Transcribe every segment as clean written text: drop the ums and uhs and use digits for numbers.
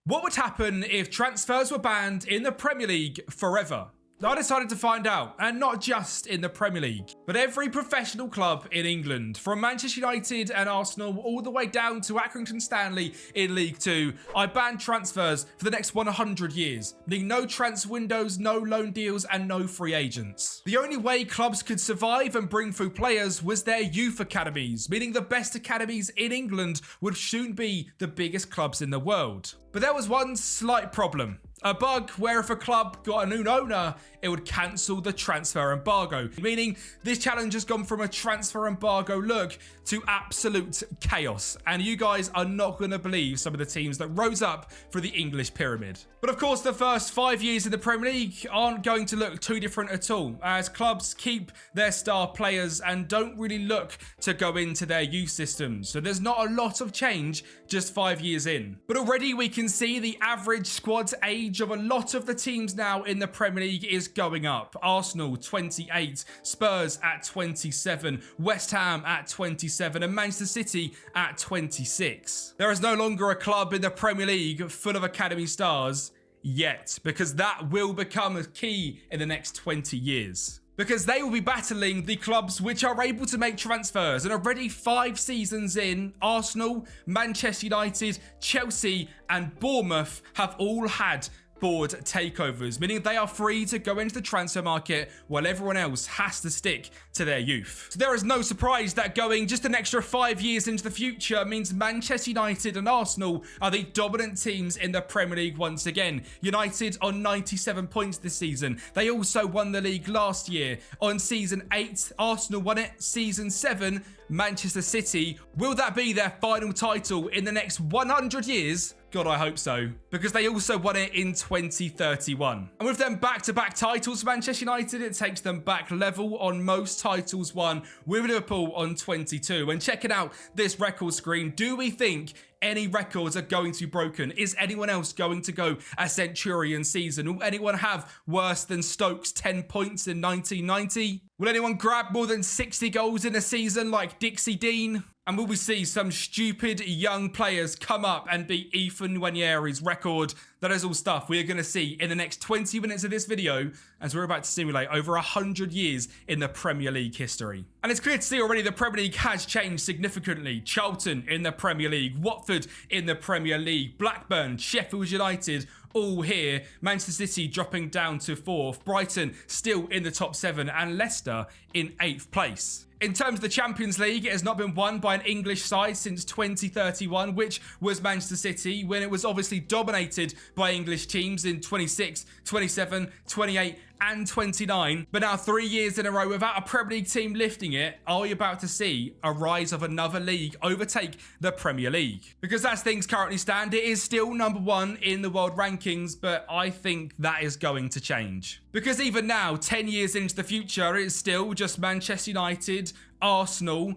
What would happen if transfers were banned in the Premier League forever? I decided to find out, and not just in the Premier League, but every professional club in England, from Manchester United and Arsenal all the way down to Accrington Stanley in League 2, I banned transfers for the next 100 years, meaning no transfer windows, no loan deals, and no free agents. The only way clubs could survive and bring through players was their youth academies, meaning the best academies in England would soon be the biggest clubs in the world. But there was one slight problem. A bug where if a club got a new owner, it would cancel the transfer embargo, meaning this challenge has gone from a transfer embargo look to absolute chaos. And you guys are not going to believe some of the teams that rose up for the English pyramid. But of course, the first 5 years in the Premier League aren't going to look too different at all, as clubs keep their star players and don't really look to go into their youth systems. So there's not a lot of change just 5 years in. But already we can see the average squad age of a lot of the teams now in the Premier League is going up. Arsenal 28, Spurs at 27, West Ham at 27, and Manchester City at 26. There is no longer a club in the Premier League full of academy stars yet, because that will become a key in the next 20 years. Because they will be battling the clubs which are able to make transfers. And already 5 seasons in, Arsenal, Manchester United, Chelsea and Bournemouth have all had board takeovers, meaning they are free to go into the transfer market while everyone else has to stick to their youth. So there is no surprise that going just an extra 5 years into the future means Manchester United and Arsenal are the dominant teams in the Premier League once again. United on 97 points this season. They also won the league last year. On season 8, Arsenal won it. Season 7, Manchester City. Will that be their final title in the next 100 years? God, I hope so, because they also won it in 2031. And with them back-to-back titles for Manchester United, it takes them back level on most titles won with Liverpool on 22. And checking out this record screen, do we think any records are going to be broken? Is anyone else going to go a centurion season? Will anyone have worse than Stoke's 10 points in 1990? Will anyone grab more than 60 goals in a season like Dixie Dean? And will we see some stupid young players come up and beat Ethan Nwaneri's record? That is all stuff we are going to see in the next 20 minutes of this video, as we're about to simulate over 100 years in the Premier League history. And it's clear to see already the Premier League has changed significantly. Charlton in the Premier League, Watford in the Premier League, Blackburn, Sheffield United, all here. Manchester City dropping down to 4th, Brighton still in the top 7, and Leicester in 8th place. In terms of the Champions League, it has not been won by an English side since 2031, which was Manchester City, when it was obviously dominated by English teams in 26, 27, 28 and 29. But now 3 years in a row without a Premier League team lifting it, are we about to see a rise of another league overtake the Premier League? Because as things currently stand, it is still number 1 in the world rankings, but I think that is going to change. Because even now, 10 years into the future, it's still just Manchester United, Arsenal,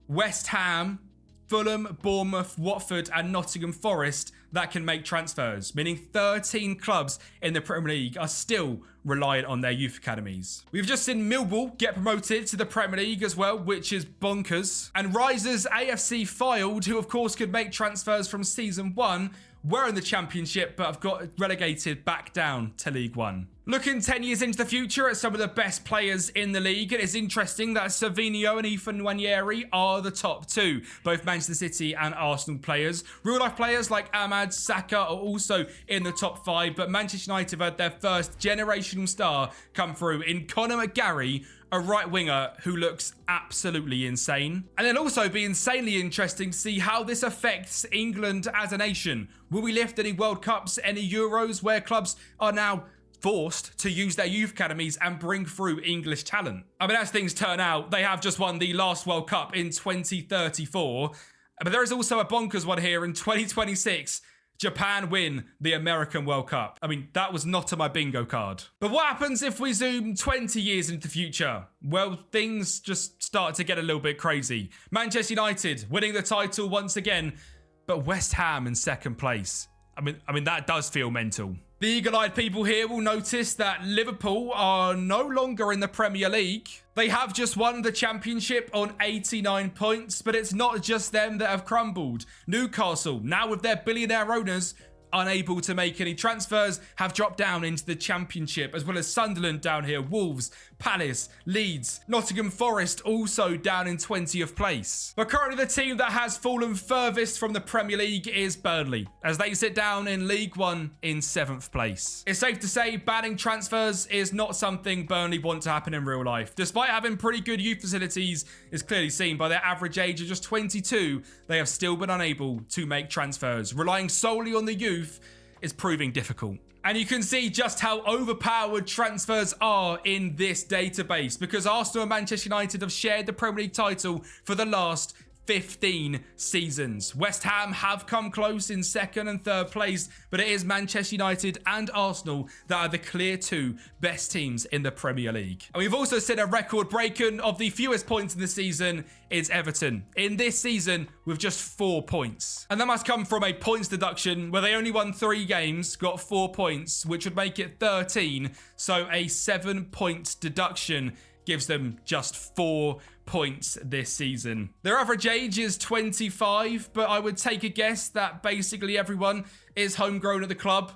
West Ham, Fulham, Bournemouth, Watford and Nottingham Forest that can make transfers, meaning 13 clubs in the Premier League are still reliant on their youth academies. We've just seen Millwall get promoted to the Premier League as well, which is bonkers. And risers AFC Fylde, who of course could make transfers from season 1, were in the Championship but have got relegated back down to League 1. Looking 10 years into the future at some of the best players in the league, it is interesting that Savinho and Ethan Nwaneri are the top 2, both Manchester City and Arsenal players. Real life players like Ahmad, Saka are also in the top 5, but Manchester United have had their first generational star come through in Conor McGarry, a right winger who looks absolutely insane. And it'll also be insanely interesting to see how this affects England as a nation. Will we lift any World Cups, any Euros where clubs are now forced to use their youth academies and bring through English talent? I mean, as things turn out, they have just won the last World Cup in 2034, but there is also a bonkers one here in 2026. Japan win the American World Cup. I mean, that was not on my bingo card. But what happens if we zoom 20 years into the future? Well, things just start to get a little bit crazy. Manchester United winning the title once again, but West Ham in 2nd place. I mean, that does feel mental. The eagle-eyed people here will notice that Liverpool are no longer in the Premier League. They have just won the Championship on 89 points, but it's not just them that have crumbled. Newcastle, now with their billionaire owners, unable to make any transfers, have dropped down into the Championship, as well as Sunderland down here, Wolves, Palace, Leeds, Nottingham Forest also down in 20th place. But currently the team that has fallen furthest from the Premier League is Burnley, as they sit down in League One in 7th place. It's safe to say banning transfers is not something Burnley want to happen in real life. Despite having pretty good youth facilities, it's clearly seen by their average age of just 22, they have still been unable to make transfers. Relying solely on the youth is proving difficult. And you can see just how overpowered transfers are in this database, because Arsenal and Manchester United have shared the Premier League title for the last 15 seasons. West Ham have come close in 2nd and 3rd place, but it is Manchester United and Arsenal that are the clear 2 best teams in the Premier League. And we've also seen a record breaking of the fewest points in the season is Everton. In this season, with just 4 points. And that must come from a points deduction where they only won 3 games, got 4 points, which would make it 13. So a 7-point deduction gives them just 4 points this season. Their average age is 25, but I would take a guess that basically everyone is homegrown at the club.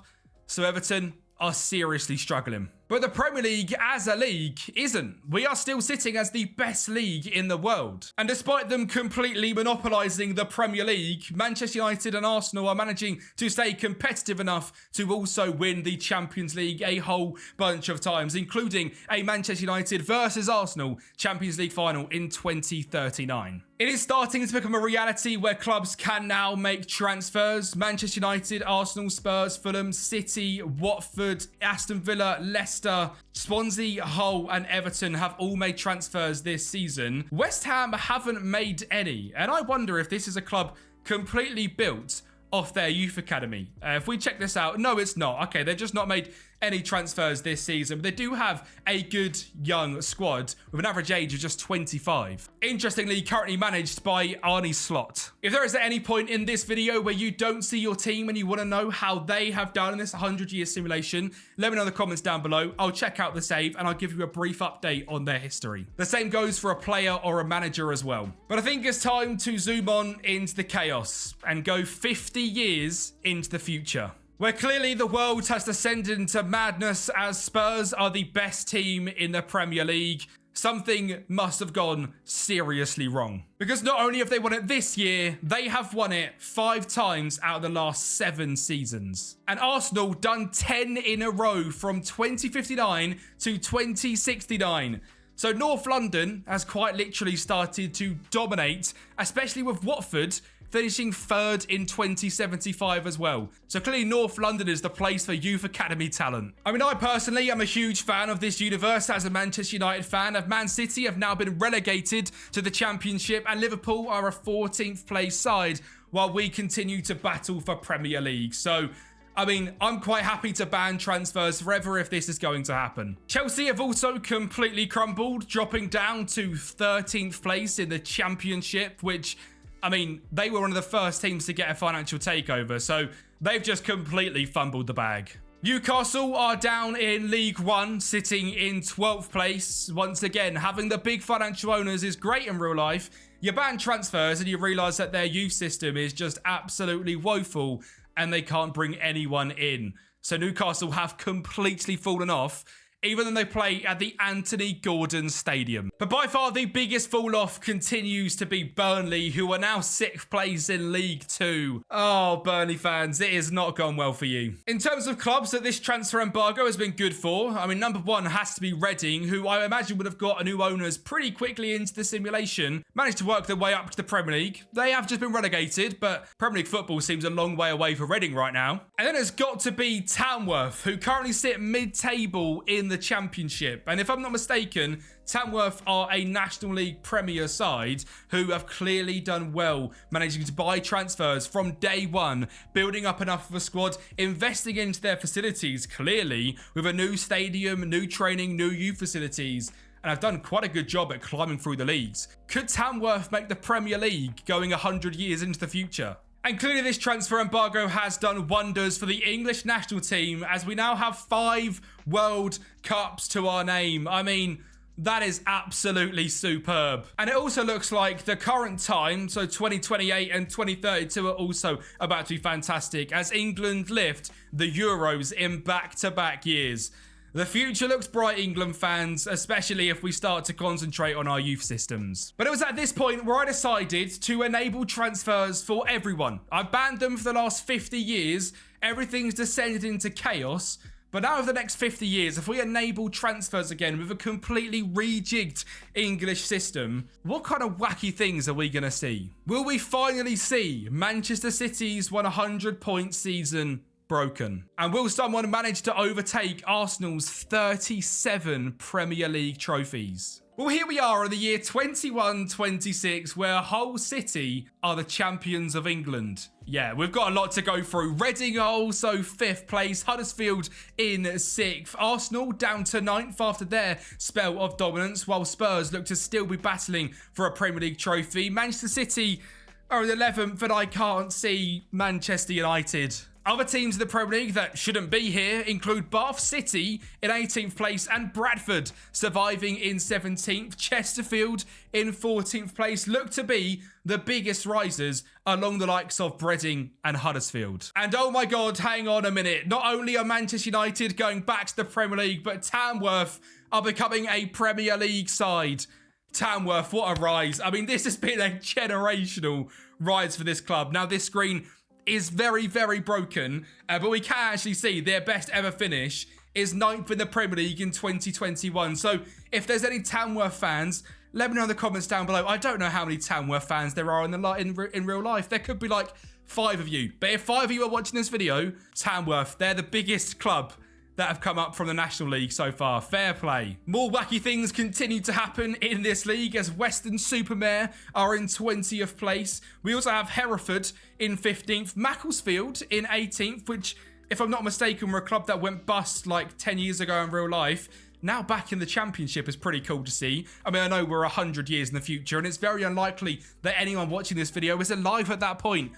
So Everton are seriously struggling. But the Premier League as a league isn't. We are still sitting as the best league in the world. And despite them completely monopolising the Premier League, Manchester United and Arsenal are managing to stay competitive enough to also win the Champions League a whole bunch of times, including a Manchester United versus Arsenal Champions League final in 2039. It is starting to become a reality where clubs can now make transfers. Manchester United, Arsenal, Spurs, Fulham, City, Watford, Aston Villa, Leicester, Swansea, Hull and Everton have all made transfers this season. West Ham haven't made any, and I wonder if this is a club completely built off their youth academy. If we check this out, no, it's not. Okay, they've just not made any transfers this season, but they do have a good young squad with an average age of just 25. Interestingly, currently managed by Arne Slot. If there is at any point in this video where you don't see your team and you want to know how they have done in this 100-year simulation, let me know in the comments down below. I'll check out the save and I'll give you a brief update on their history. The same goes for a player or a manager as well. But I think it's time to zoom on into the chaos and go 50 years into the future, where clearly the world has descended into madness as Spurs are the best team in the Premier League. Something must have gone seriously wrong. Because not only have they won it this year, they have won it 5 times out of the last 7 seasons. And Arsenal done 10 in a row from 2059 to 2069. So North London has quite literally started to dominate, especially with Watford finishing 3rd in 2075 as well. So clearly North London is the place for youth academy talent. I mean, I personally am a huge fan of this universe as a Manchester United fan. Of Man City have now been relegated to the Championship and Liverpool are a 14th place side while we continue to battle for Premier League. So I mean, I'm quite happy to ban transfers forever if this is going to happen. Chelsea have also completely crumbled, dropping down to 13th place in the Championship, which, I mean, they were one of the first teams to get a financial takeover, so they've just completely fumbled the bag. Newcastle are down in League One, sitting in 12th place. Once again, having the big financial owners is great in real life. You ban transfers and you realise that their youth system is just absolutely woeful and they can't bring anyone in. So Newcastle have completely fallen off, even though they play at the Anthony Gordon Stadium. But by far the biggest fall off continues to be Burnley, who are now 6th place in League 2. Oh, Burnley fans, it has not gone well for you. In terms of clubs that this transfer embargo has been good for, I mean, number 1 has to be Reading, who I imagine would have got new owners pretty quickly into the simulation, managed to work their way up to the Premier League. They have just been relegated, but Premier League football seems a long way away for Reading right now. And then it's got to be Tamworth, who currently sit mid-table in the Championship. And if I'm not mistaken, Tamworth are a National League Premier side who have clearly done well, managing to buy transfers from day one, building up enough of a squad, investing into their facilities, clearly, with a new stadium, new training, new youth facilities, and have done quite a good job at climbing through the leagues. Could Tamworth make the Premier League going 100 years into the future? And clearly this transfer embargo has done wonders for the English national team, as we now have 5 World Cups to our name. I mean, That is absolutely superb. And it also looks like the current time, so 2028 and 2032 are also about to be fantastic as England lift the Euros in back-to-back years. The future looks bright, England fans, especially if we start to concentrate on our youth systems. But it was at this point where I decided to enable transfers for everyone. I've banned them for the last 50 years. Everything's descended into chaos. But now over the next 50 years, if we enable transfers again with a completely rejigged English system, what kind of wacky things are we going to see? Will we finally see Manchester City's 100-point season broken? And will someone manage to overtake Arsenal's 37 Premier League trophies? Well, here we are in the year 21-26, where Hull City are the champions of England. Yeah, we've got a lot to go through. Reading are also 5th place, Huddersfield in 6th, Arsenal down to 9th after their spell of dominance, while Spurs look to still be battling for a Premier League trophy. Manchester City are in 11th, and I can't see Manchester United. Other teams in the Premier League that shouldn't be here include Bath City in 18th place and Bradford surviving in 17th. Chesterfield in 14th place look to be the biggest risers along the likes of Reading and Huddersfield. And oh my God, hang on a minute. Not only are Manchester United going back to the Premier League, but Tamworth are becoming a Premier League side. Tamworth, what a rise. I mean, this has been a generational rise for this club. Now, this screen is very, very broken, but we can actually see their best ever finish is 9th in the Premier League in 2021. So if there's any Tamworth fans, let me know in the comments down below. I don't know how many Tamworth fans there are in real life. There could be like 5 of you. But if 5 of you are watching this video, Tamworth, they're the biggest club that have come up from the National League so far. Fair play. More wacky things continue to happen in this league as Weston-super-Mare are in 20th place. We also have Hereford in 15th, Macclesfield in 18th, which, if I'm not mistaken, were a club that went bust like 10 years ago in real life. Now back in the Championship is pretty cool to see. I mean, I know we're 100 years in the future, and it's very unlikely that anyone watching this video is alive at that point.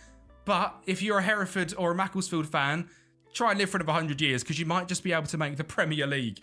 But if you're a Hereford or a Macclesfield fan, try and live for another 100 years because you might just be able to make the Premier League.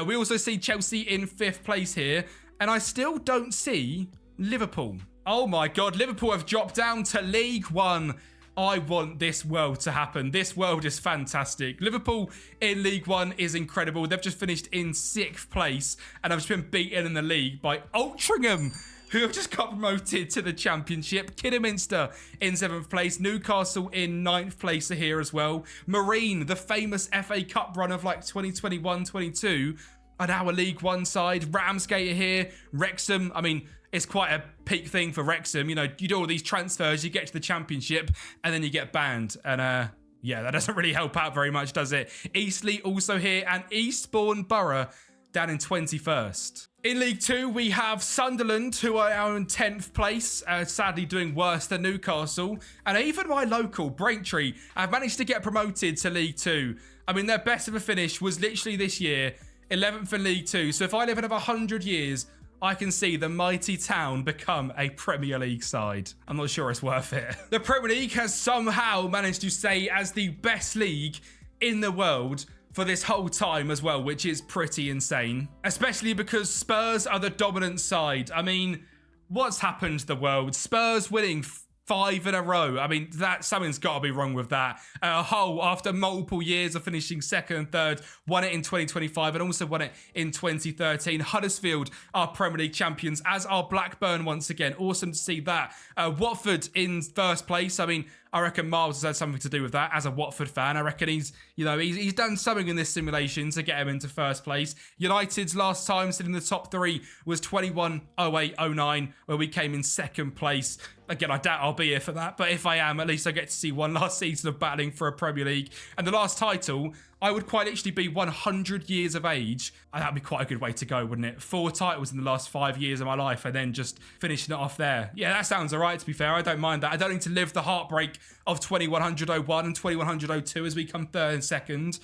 We also see Chelsea in 5th place here, and I still don't see Liverpool. Oh my God, Liverpool have dropped down to League One. I want this world to happen. This world is fantastic. Liverpool in League One is incredible. They've just finished in 6th place, and have just been beaten in the league by Altrincham, who have just got promoted to the Championship. Kidderminster in 7th place. Newcastle in 9th place are here as well. Marine, the famous FA Cup run of like 2021-22, are now a League One side. Ramsgate are here. Wrexham, I mean, it's quite a peak thing for Wrexham. You know, you do all these transfers, you get to the Championship, and then you get banned. And yeah, that doesn't really help out very much, does it? Eastleigh also here, and Eastbourne Borough down in 21st. In League 2, we have Sunderland, who are now in 10th place, sadly doing worse than Newcastle. And even my local, Braintree, have managed to get promoted to League 2. I mean, their best ever finish was literally this year, 11th in League 2. So if I live another 100 years, I can see the mighty town become a Premier League side. I'm not sure it's worth it. The Premier League has somehow managed to stay as the best league in the world for this whole time as well, which is pretty insane. Especially because Spurs are the dominant side. I mean, what's happened to the world? Spurs winning 5 in a row. I mean, something's got to be wrong with that. Hull, after multiple years of finishing 2nd and 3rd, won it in 2025 and also won it in 2013. Huddersfield are Premier League champions, as are Blackburn once again. Awesome to see that. Watford in 1st place. I mean, I reckon Miles has had something to do with that as a Watford fan. I reckon he's done something in this simulation to get him into 1st place. United's last time sitting in the top 3 was 21-08-09, where we came in 2nd place. Again, I doubt I'll be here for that, but if I am, at least I get to see one last season of battling for a Premier League. And the last title, I would quite literally be 100 years of age. And that'd be quite a good way to go, wouldn't it? 4 titles in the last 5 years of my life and then just finishing it off there. Yeah, that sounds all right, to be fair. I don't mind that. I don't need to live the heartbreak of 2100-01 and 2100-02 as we come 3rd and 2nd.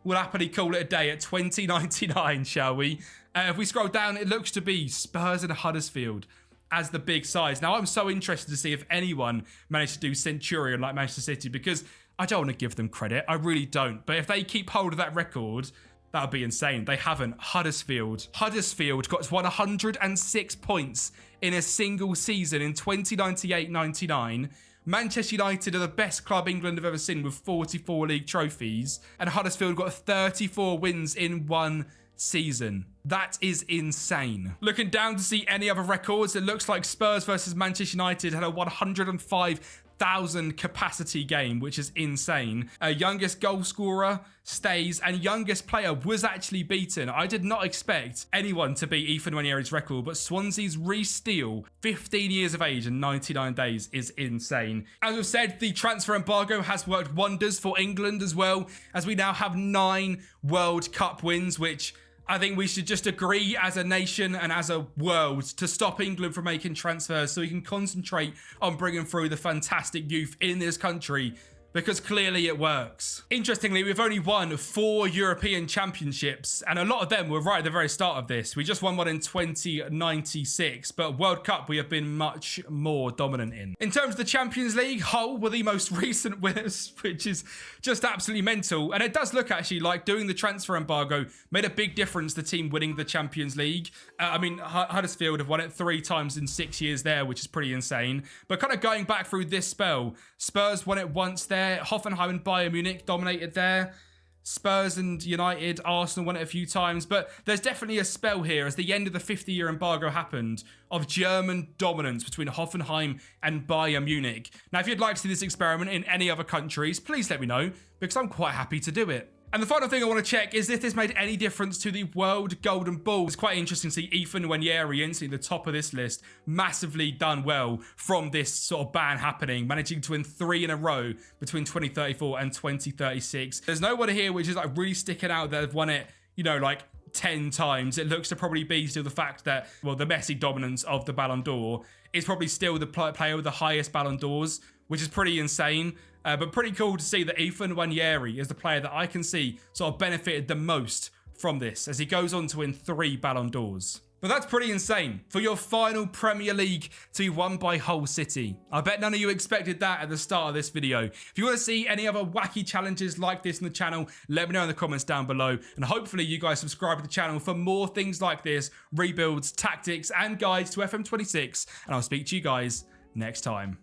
We'll happily call it a day at 2099, shall we? If we scroll down, it looks to be Spurs and Huddersfield as the big sides. Now, I'm so interested to see if anyone managed to do Centurion like Manchester City, because I don't want to give them credit. I really don't. But if they keep hold of that record, That would be insane. They haven't. Huddersfield. Huddersfield got 106 points in a single season in 2098-99. Manchester United are the best club England have ever seen with 44 league trophies. And Huddersfield got 34 wins in one season. That is insane. Looking down to see any other records, it looks like Spurs versus Manchester United had a 105,000 capacity game, which is insane. Youngest goal scorer stays, and youngest player was actually beaten. I did not expect anyone to beat Ethan Nwaneri's record, but Swansea's Reece Steele, 15 years of age and 99 days, is insane. As I've said, the transfer embargo has worked wonders for England as well, as we now have 9 World Cup wins, which I think we should just agree as a nation and as a world to stop England from making transfers so we can concentrate on bringing through the fantastic youth in this country, because clearly it works. Interestingly, we've only won 4 European championships, and a lot of them were right at the very start of this. We just won one in 2096, but World Cup we have been much more dominant in. In terms of the Champions League, Hull were the most recent winners, which is just absolutely mental. And it does look actually like doing the transfer embargo made a big difference, the team winning the Champions League. I mean, Huddersfield have won it 3 times in 6 years there, which is pretty insane. But kind of going back through this spell, Spurs won it once there. Hoffenheim and Bayern Munich dominated there. Spurs and United, Arsenal won it a few times, but there's definitely a spell here as the end of the 50-year embargo happened of German dominance between Hoffenheim and Bayern Munich. Now, if you'd like to see this experiment in any other countries, please let me know, because I'm quite happy to do it. And the final thing I want to check is if this made any difference to the World Golden Ball. It's quite interesting to see Ethan Nwaneri instantly the top of this list, massively done well from this sort of ban happening, managing to win 3 in a row between 2034 and 2036. There's no one here which is like really sticking out that have won it, you know, like 10 times. It looks to probably be still the fact that, well, the Messi dominance of the Ballon d'Or is probably still the player with the highest Ballon d'Ors, which is pretty insane. But pretty cool to see that Ethan Nwaneri is the player that I can see sort of benefited the most from this, as he goes on to win 3 Ballon d'Ors. But that's pretty insane for your final Premier League to be won by Hull City. I bet none of you expected that at the start of this video. If you want to see any other wacky challenges like this in the channel, let me know in the comments down below. And hopefully you guys subscribe to the channel for more things like this, rebuilds, tactics, and guides to FM26. And I'll speak to you guys next time.